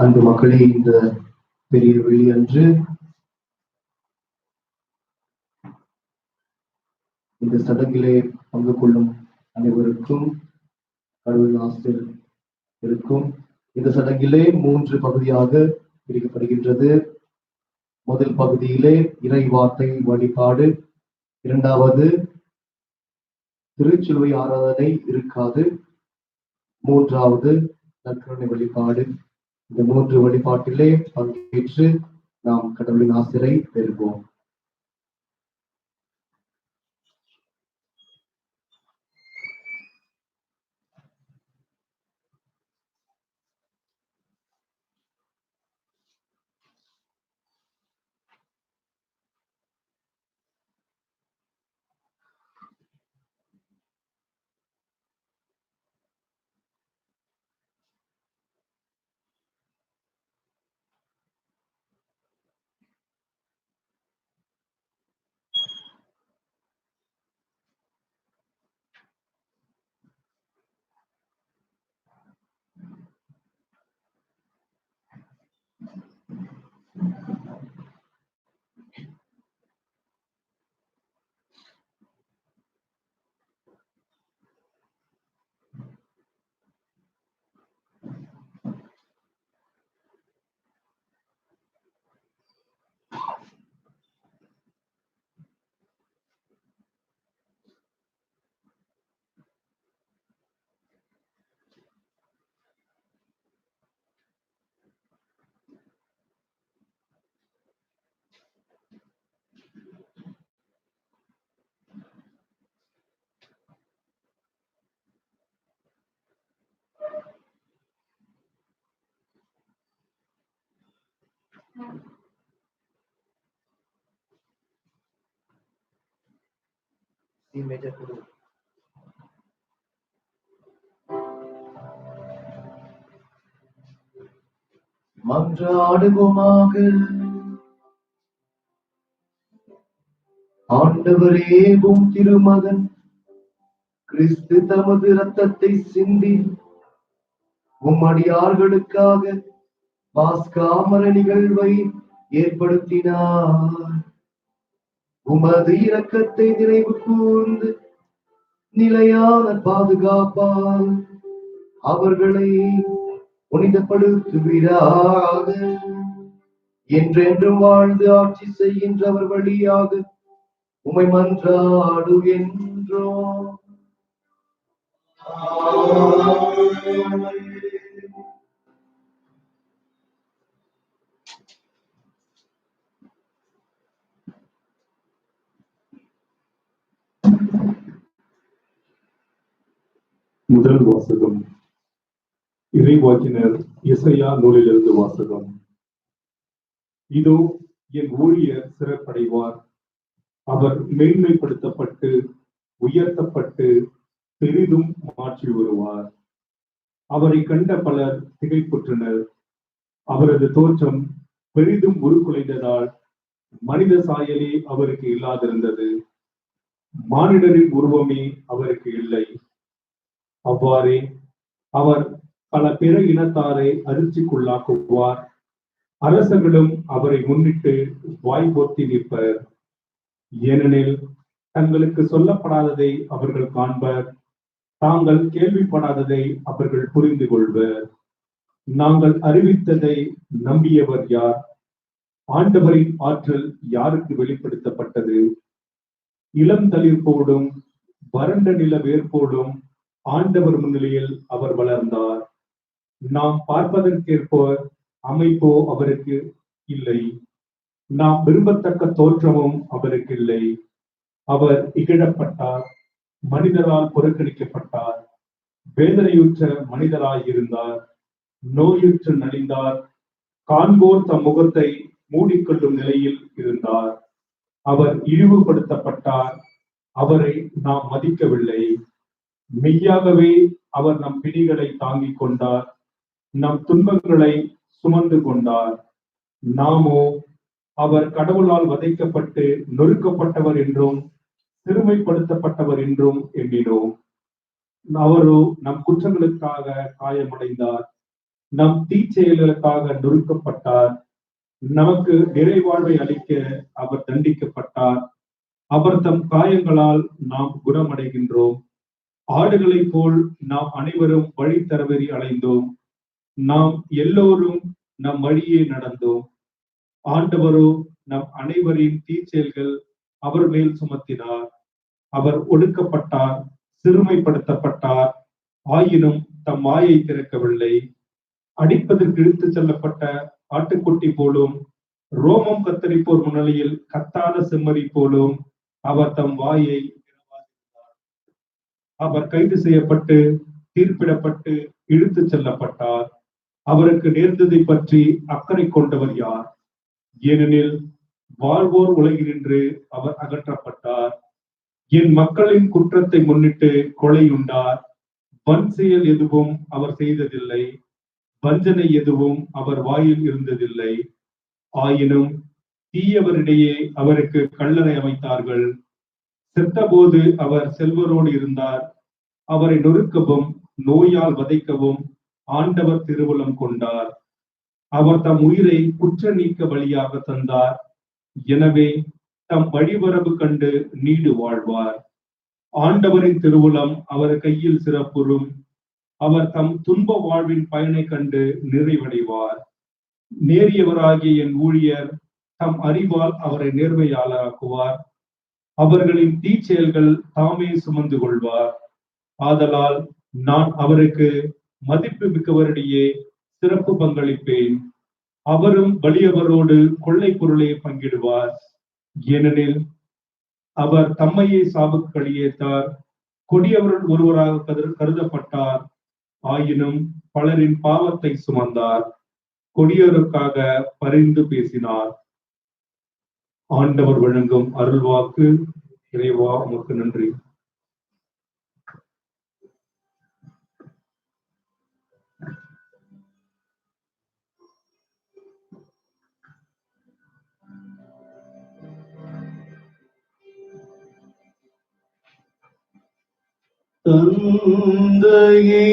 அன்பு மக்களே, இந்த பெரிய வெள்ளி அன்று இந்த சடங்கிலே பங்கு கொள்ளும் அனைவருக்கும் கடவுள் ஆசிரியர் இருக்கும். இந்த சடங்கிலே 3 பகுதியாக பிரிக்கப்படுகின்றது. முதல் பகுதியிலே இறை வார்த்தை வழிபாடு, இரண்டாவது திருச்சிலுவை ஆராதனை இருக்காது, மூன்றாவது நற்கருணை வழிபாடு. இந்த 3 வழிபாட்டிலே பங்கேற்று நாம் கடவுளின் ஆசிரை பெறுவோம். மன்றாடுவோமாக. ஆண்டவரே, உம் திருமகன் கிறிஸ்து தமது இரத்தத்தை சிந்தி உம் அடியார்களுக்காக பாஸ்கா மர நிகழ்வை ஏற்படுத்தினார். உமது இரக்கத்தை நினைவு கூர்ந்து நிலையான பாதுகாப்பால் அவர்களை புனிதப்படுத்துவீராக. என்றென்றும் வாழ்ந்து ஆட்சி செய்கின்றவர் வழியாக உம்மை மன்றாடுகின்றோம். முதல் வாசகம் இறைவாக்கினர் எசையா நூலிலிருந்து வாசகம். இதோ என் ஊழியர் சிறப்படைவார், அவர் மேன்மைப்படுத்தப்பட்டு உயர்த்தப்பட்டு பெரிதும் மாற்றி வருவார். அவரை கண்ட பலர் திகைப்புற்றனர். அவரது தோற்றம் பெரிதும் உருக்குலைந்ததால் மனித சாயலே அவருக்கு இல்லாதிருந்தது, மானிடரின் உருவமே அவருக்கு இல்லை. அவ்வாறே அவர் பல பிற இனத்தாரை அதிர்ச்சிக்குள்ளாக்குவார். அரசர்களும் அவரை முன்னிட்டு வாய்போர்த்தி நிற்பர். ஏனெனில் தங்களுக்கு சொல்லப்படாததை அவர்கள் காண்பர், தாங்கள் கேள்விப்படாததை அவர்கள் புரிந்து கொள்வர். நாங்கள் அறிவித்ததை நம்பியவர் யார்? ஆண்டவரின் ஆற்றல் யாருக்கு வெளிப்படுத்தப்பட்டது? இளம் தளிர் போடும் வறண்ட நில வேர்போடும் ஆண்டவர் முன்னிலையில் அவர் வளர்ந்தார். நாம் பார்ப்பதற்கேற்ப அமைப்போ அவருக்கு இல்லை, நாம் விரும்பத்தக்க தோற்றமும் அவருக்கு இல்லை. அவர் இகழப்பட்டார், மனிதரால் புறக்கணிக்கப்பட்டார், வேதனையுற்ற மனிதராய் இருந்தார், நோயுற்று நலிந்தார், காண்போர் தம் முகத்தை மூடிக்கொள்ளும் நிலையில் இருந்தார். அவர் இழிவுபடுத்தப்பட்டார், அவரை நாம் மதிக்கவில்லை. மெய்யாகவே அவர் நம் பிடிகளை தாங்கிக் கொண்டார், நம் துன்பங்களை சுமந்து கொண்டார். நாமோ அவர் கடவுளால் வதைக்கப்பட்டு நொறுக்கப்பட்டவர் என்றும் சிறுமைப்படுத்தப்பட்டவர் என்றும் எண்ணினோம். அவரோ நம் குற்றங்களுக்காக காயமடைந்தார், நம் தீச்செயல்களுக்காக நொறுக்கப்பட்டார். நமக்கு நிறைவாழ்வை அளிக்க அவர் தண்டிக்கப்பட்டார். அவர் தம் காயங்களால் நாம் குணமடைகின்றோம். ஆடுகளைப் போல் நாம் அனைவரும் வழி தவறி அலைந்தோம். நாம் எல்லோரும் நம் வழியே நடந்தோம். ஆண்டவரோ நம் அனைவரின் தீச்செயல்கள் அவர் மேல் சுமத்தினார். அவர் ஒடுக்கப்பட்டார், சிறுமைப்படுத்தப்பட்டார். ஆயினும் தம் வாயை திறக்கவில்லை. அடிப்பதற்கு இழுத்துச் செல்லப்பட்ட ஆட்டுக்குட்டி போலும், ரோமம் கத்தரிப்போர் முன்னிலையில் கத்தாத செம்மறி போலும் அவர் தம் வாயை திறவாதிருந்தார். அவர் கைது செய்யப்பட்டு தீர்ப்பிடப்பட்டு இழுத்துச் செல்லப்பட்டார். அவருக்கு நேர்ந்ததை பற்றி அக்கறை கொண்டவர் யார்? ஏனெனில் வாழ்வோர் உலகினின்று அவர் அகற்றப்பட்டார். என் மக்களின் குற்றத்தை முன்னிட்டு கொலையுண்டார். வன் செயல் எதுவும் அவர் செய்ததில்லை. வஞ்சனை எதுவும் அவர் வாயில் இருந்ததில்லை. ஆயினும் தீயவரிடையே அவருக்கு கல்லறை அமைத்தார்கள். செத்தபோது அவர் செல்வரோடு இருந்தார். அவரை நொறுக்கவும் நோயால் வதைக்கவும் ஆண்டவர் திருவுளம் கொண்டார். அவர் தம் உயிரை குற்ற நீக்க வழியாக தந்தார். எனவே தம் வழிவரவு கண்டு நீடு வாழ்வார். ஆண்டவரின் திருவுளம் அவர் கையில் சிறப்புறும். அவர் தம் துன்ப வாழ்வின் பயனை கண்டு நிறைவடைவார். நேரியவராகிய என் ஊழியர் தம் அறிவால் அவரை நேர்மையாளராக்குவார். அவர்களின் தீச்செயல்கள் தாமே சுமந்து கொள்வார். ஆதலால் நான் அவருக்கு மதிப்பு மிக்கவரிடையே சிறப்பு பங்களிப்பேன். அவரும் வலியவரோடு கொள்ளை பொருளை பங்கிடுவார். ஏனெனில் அவர் தம்மையே சாவுக்கு களியேத்தார். கொடியவர்கள் ஒருவராக கருதப்பட்டார். ஆயினும் பலரின் பாவத்தை சுமந்தார். கொடியோருக்காக பரிந்து பேசினார். ஆண்டவர் வழங்கும் அருள்வாக்கு. இறைவா உமக்கு நன்றி. தந்தையே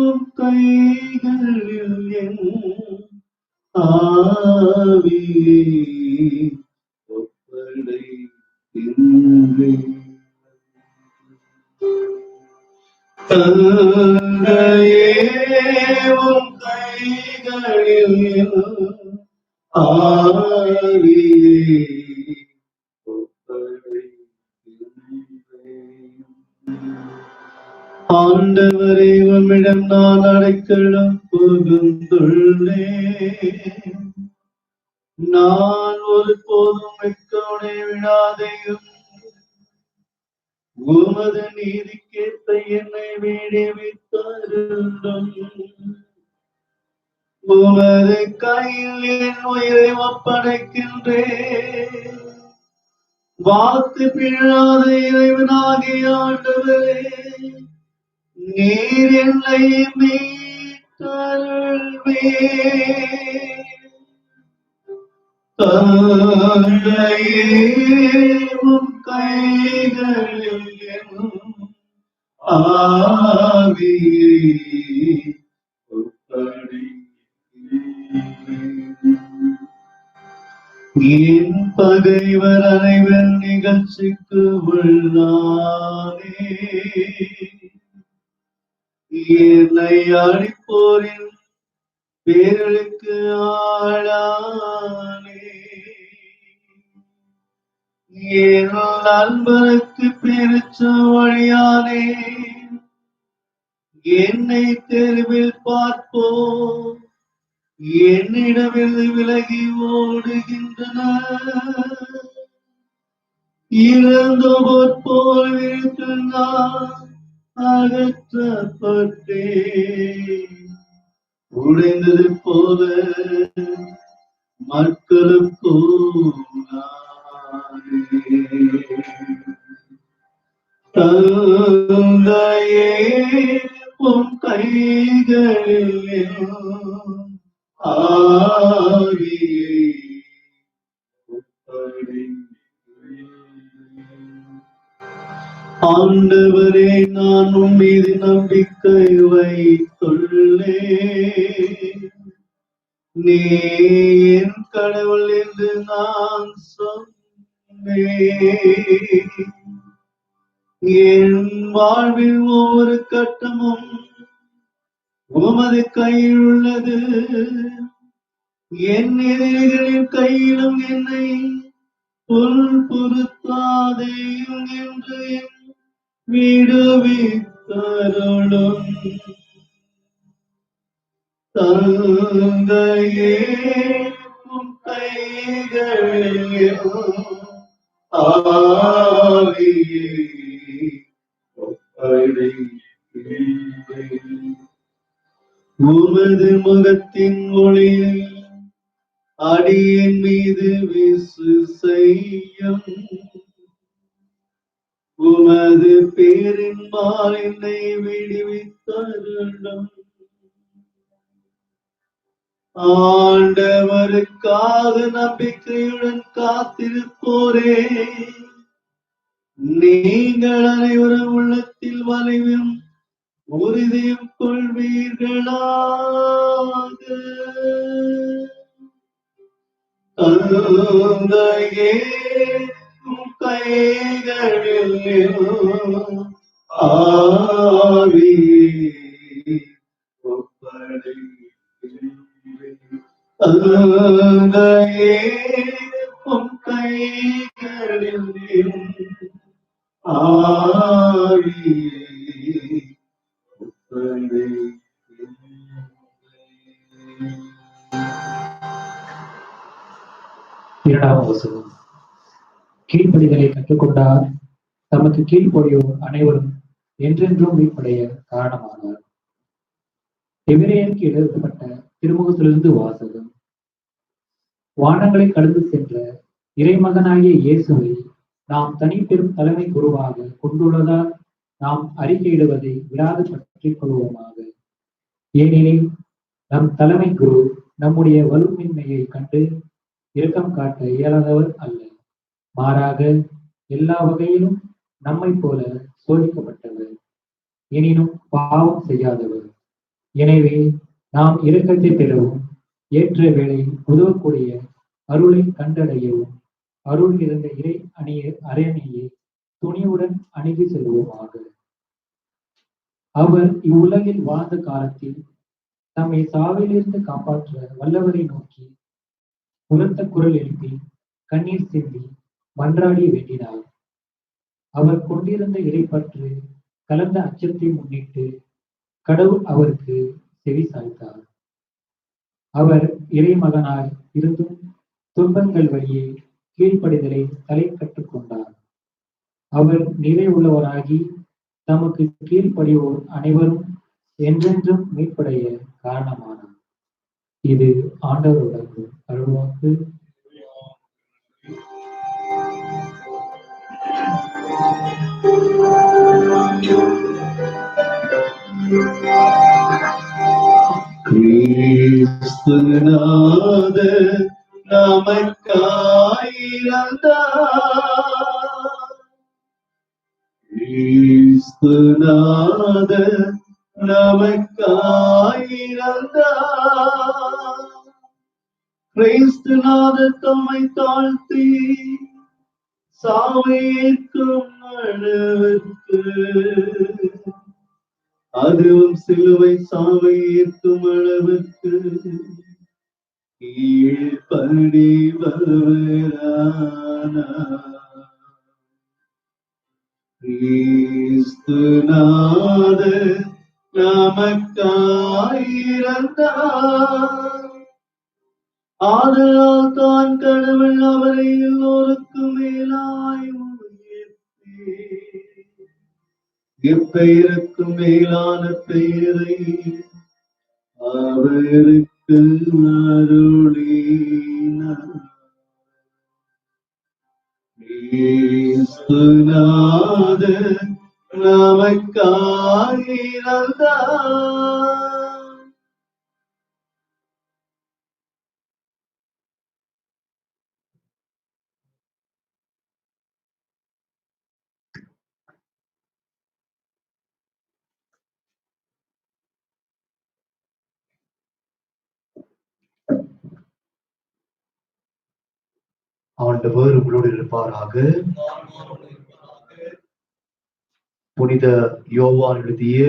உம் கைகளில் என் ஆவியை ஒப்படைக்கின்றேன். தந்தையே உம் கைகளில் என் ஆவியை ஆண்டவரே உம்மிடம் நான் அடைக்கலம் புகுந்துள்ளேன். நான் ஒருபோதும் வெட்கோடே விடாதையும் உமது நீதிக்கேற்ப என்னை விடுவித்தருளும். உமது கையில் என் உயிரை ஒப்படைக்கின்றேன். வாக்கு பிழாத இறைவனாகிய ஆண்டவரே, நீர் என்னை மீட்டருள்வீர். தந்தையே உம் கைகளில் என் ஆவியை ஒப்படைக்கின்றேன். என் பகைவர் அனைவர் நிகழ்ச்சிக்கு உள்ளானே. என்னை அழிப்போரின் பேர்களுக்கு ஆளானே. என் நண்பருக்கு பிரிச்ச வழியானே. என்னை தெருவில் பார்ப்போம் என்னிடமிருந்து விலகி ஓடுகின்றனர். இறந்தோர் போல் நான் அகற்றப்பட்டேன். உடைந்தது போல மக்களுக்கும் தந்தையே உம் கைகளில் ஆவியை ஒப்படைக்கின்றேன். ஆண்டவரே, நான் உன் மீது நம்பிக்கை வைத்துள்ளேன். நீ என் கடவுள் என்று நான் சொன்னேன். என் வாழ்வில் ஒவ்வொரு கட்டமும் உமது கையில் உள்ளது. என் எதிரிகளின் கையிலும் என்னை பொருத்தாதேயும் என்று என் விடுவித்தருளும். தந்தையே, உம் கைகளில் ஆவியை ஒப்படைக்கின்றேன். உமது முகத்தின் ஒளியை அடியின் மீது வீசு செய்யும். உமது பேரின்பால் என்னை விடுவித்தருளும். ஆண்டவருக்காக நம்பிக்கையுடன் காத்திருப்போரே, நீங்கள் அனைவரும் உள்ளத்தில் வளைவும் உறுதியும் கொள்வீர்களாக. தந்தையே, உம் கைகளில் ஆவியை ஒப்படைக்கின்றேன். தந்தையே, உம் கைகளில் ஆவியை ஒப்படைக்கின்றேன். இரண்டாம் வசனம். கீழ்ப்படிதலை கற்றுக்கொண்டார், தமக்கு கீழ்ப்படியோர் அனைவரும் என்றென்றும் மீட்படைய காரணமானார். எபிரேயருக்கு எழுதப்பட்ட திருமுகத்திலிருந்து வாசகம். வானங்களை கடந்து சென்ற இறைமகனாகிய இயேசுவை நாம் தனிப்பெரும் தலைமை குருவாக கொண்டுள்ளதால் நாம் அறிக்கையிடுவதை விடாது பற்றிக் கொள்வோமாக. ஏனெனில் நம் தலைமை குரு நம்முடைய வலுமின்மையை கண்டு இரக்கம் காட்ட இயலாதவர் அல்ல. மாறாக எல்லா வகையிலும் நம்மை போல சோதிக்கப்பட்டவர், எனினும் பாவம் செய்யாதவர். எனவே நாம் இரக்கத்தை பெறவும் ஏற்ற வேளையில் உதவக்கூடிய அருளை கண்டடையவும் அருள் இருந்த இறை அரியணையை துணிவுடன் அணுகி செல்வோமாக. அவர் இவ்வுலகில் வாழ்ந்த காலத்தில் நம்மை சாவிலிருந்து காப்பாற்ற வல்லவரை நோக்கி உரத்த குரல் எழுப்பி கண்ணீர் சிந்தி மன்றாடி வேண்டினார். அவர் கொண்டிருந்த இறைப்பற்று கலந்த அச்சத்தை முன்னிட்டு கடவுள் அவருக்கு செவி சாய்த்தார். அவர் இறைமகனாய் இருந்தும் துன்பங்கள் வழியே கீழ்ப்படிதலை தலை கற்றுக்கொண்டார். அவர் நிலை உள்ளவராகி தமக்கு கீழ்ப்படியோர் அனைவரும் என்றென்றும் மீட்படைய காரணமானார். இது ஆண்டவருடன் அருள்வாக்கு. கிறிஸ்துநாத நமக்காய் இறந்தார். கிறிஸ்துநாத நமக்காய் இறந்தார். கிறிஸ்துநாத தம்மை தாழ்த்தி சாவை ஏற்கும் அளவிற்கு, அதுவும் சிலுவை சாவை ஏற்கும் அளவுக்கு கீழ்ப்படிபவரானார். கிறிஸ்துநாத நமக்காய் இறந்தார். ஆதலால் தான் கடவுள் அவரை எல்லோருக்கும் மேலாய் உயர்த்தி எப்பெயருக்கும் மேலான பெயரை அவருக்கு அருளினார். கிறிஸ்துநாத நமக்காய் இறந்தார். ஆண்டவர் உங்களோடு இருப்பாராக. புனித யோவான் எழுதிய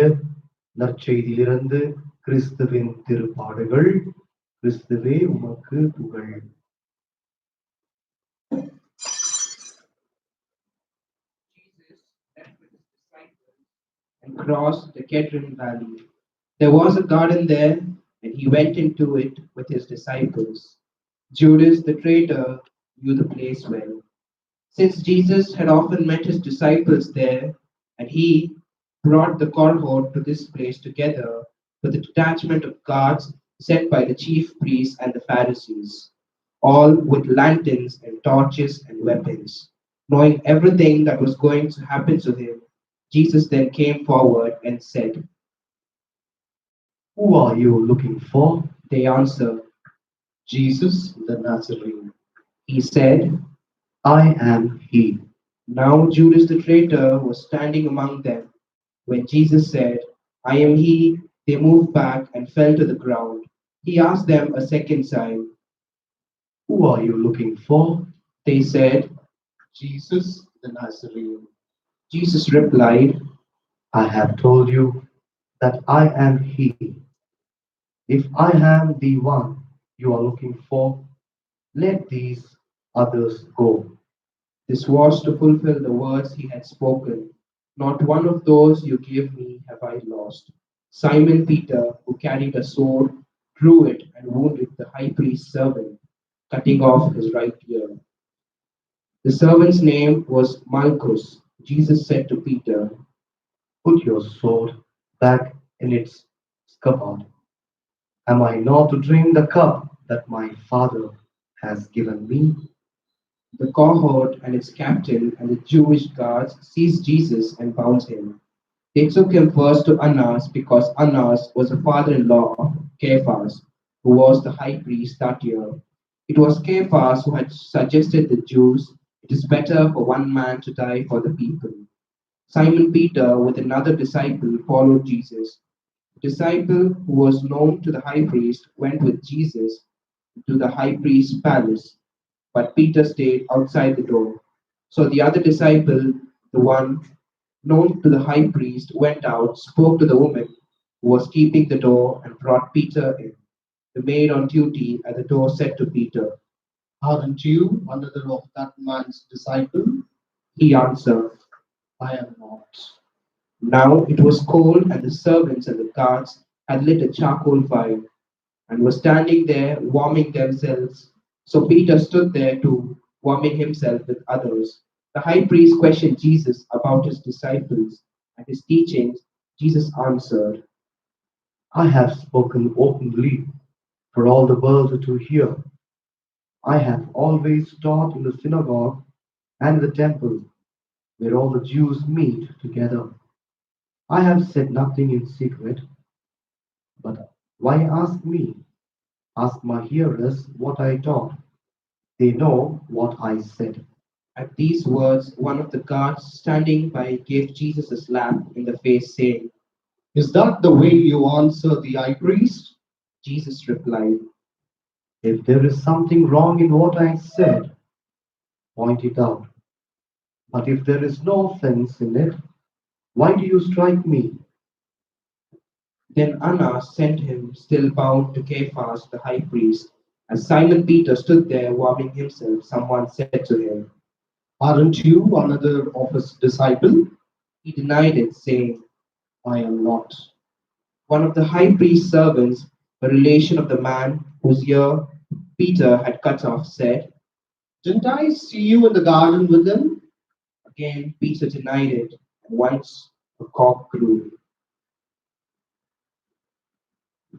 நற்செய்தியிலிருந்து கிறிஸ்துவின் திருப்பாடுகள். கிறிஸ்துவே உமக்கு புகழ். And crossed the Kedron Valley. There was a garden there, and he went into it with his disciples. Judas the traitor knew the place well, since Jesus had often met his disciples there, and he brought the cohort to this place together with a detachment of guards sent by the chief priests and the Pharisees, all with lanterns and torches and weapons. Knowing everything that was going to happen to him, Jesus then came forward and said, Who are you looking for? They answered, Jesus the Nazarene. He said, I am he. Now Judas the traitor was standing among them. When Jesus said, I am he, they moved back and fell to the ground. He asked them a second time. Who are you looking for? They said, Jesus the Nazarene. Jesus replied, I have told you that I am he. If I am the one you are looking for, let these others go. This was to fulfill the words he had spoken. Not one of those you give me have I lost. Simon Peter, who carried a sword, drew it and wounded the high priest's servant, cutting off his right ear. The servant's name was Malchus. Jesus said to Peter, Put your sword back in its scabbard. Am I not to drink the cup that my Father has given me? The cohort and its captain and the Jewish guards seized Jesus and bound him. They took him first to Annas because Annas was a father-in-law of Caiaphas, who was the high priest that year. It was Caiaphas who had suggested to the Jews, it is better for one man to die for the people. Simon Peter, with another disciple, followed Jesus. The disciple who was known to the high priest went with Jesus to the high priest's palace, but Peter stayed outside the door. So the other disciple, the one known to the high priest, went out, spoke to the woman who was keeping the door, and brought Peter in. The maid on duty at the door said to Peter, Aren't you another of that man's disciple? He answered, I am not. Now it was cold, and the servants and the guards had lit a charcoal fire and were standing there warming themselves. So Peter stood there too, warming himself with others. The high priest questioned Jesus about his disciples and his teachings. Jesus answered, I have spoken openly for all the world to hear. I have always taught in the synagogue and the temple where all the Jews meet together. I have said nothing in secret, but why ask me? Ask my hearers what I taught. They know what I said. At these words, one of the guards standing by gave Jesus a slap in the face, saying, Is that the way you answer the high priest? Jesus replied, If there is something wrong in what I said, point it out. But if there is no offense in it, why do you strike me? Then Annas sent him, still bound, to Caiaphas the high priest. As Simon Peter stood there warming himself, someone said to him, Aren't you another of his disciple? He denied it, saying, I am not. One of the high priest's servants, a relation of the man whose ear Peter had cut off, said, Didn't I see you in the garden with him? Again, Peter denied it, and once a cock crew.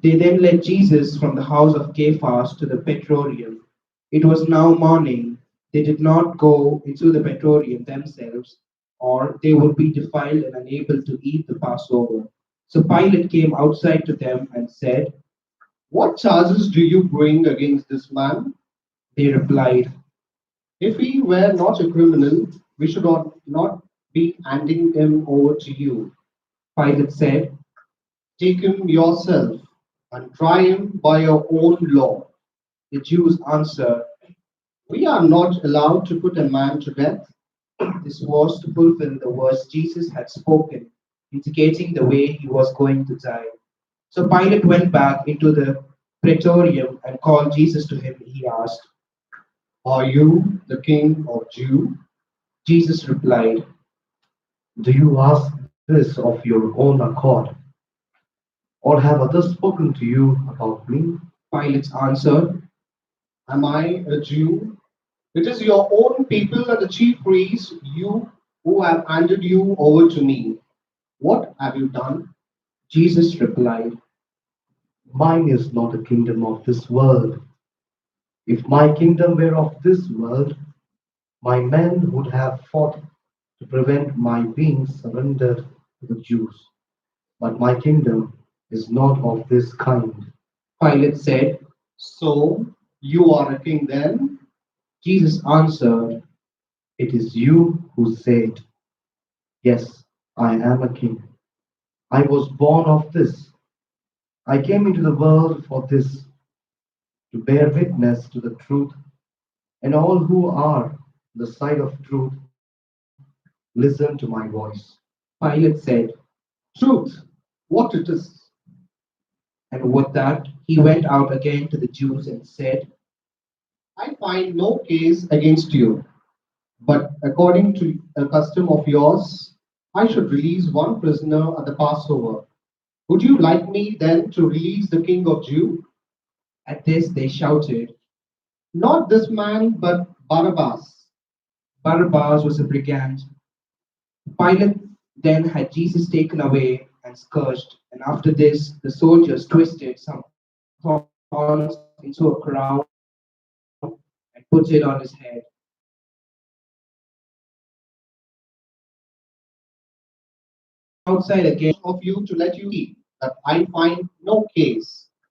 They then led Jesus from the house of Caiaphas to the Praetorium. It was now morning. They did not go into the Praetorium themselves, or they would be defiled and unable to eat the Passover. So Pilate came outside to them and said, What charges do you bring against this man? They replied, If he were not a criminal, we should not be handing him over to you. Pilate said, Take him yourself and try him by your own law. The Jews answered, We are not allowed to put a man to death. This was to fulfill the words Jesus had spoken, indicating the way he was going to die. So Pilate went back into the praetorium and called Jesus to him. He asked, Are you the king of Jew? Jesus replied, Do you ask this of your own accord, or have others spoken to you about me? Pilate answered, Am I a Jew? It is your own people and the chief priests you who have handed you over to me. What have you done? Jesus replied, Mine is not a kingdom of this world. If my kingdom were of this world, my men would have fought to prevent my being surrendered to the Jews. But my kingdom is not of this kind. Pilate said, So you are a king then? Jesus answered, It is you who said, yes, I am a king. I was born of this. I came into the world for this, to bear witness to the truth, and all who are on the side of truth listen to my voice. Pilate said, Truth, what it is. and with that he went out again to the Jews and said, I find no case against you, but according to a custom of yours, I should release one prisoner at the Passover. Would you like me then to release the king of Jew? At this they shouted, Not this man, but Barabbas. Barabbas was a brigand. Pilate then had Jesus taken away and scourged, and after this the soldiers twisted some thorns into a crown and put it on his head. They brought him outside again. Of you to let you see that I find no case.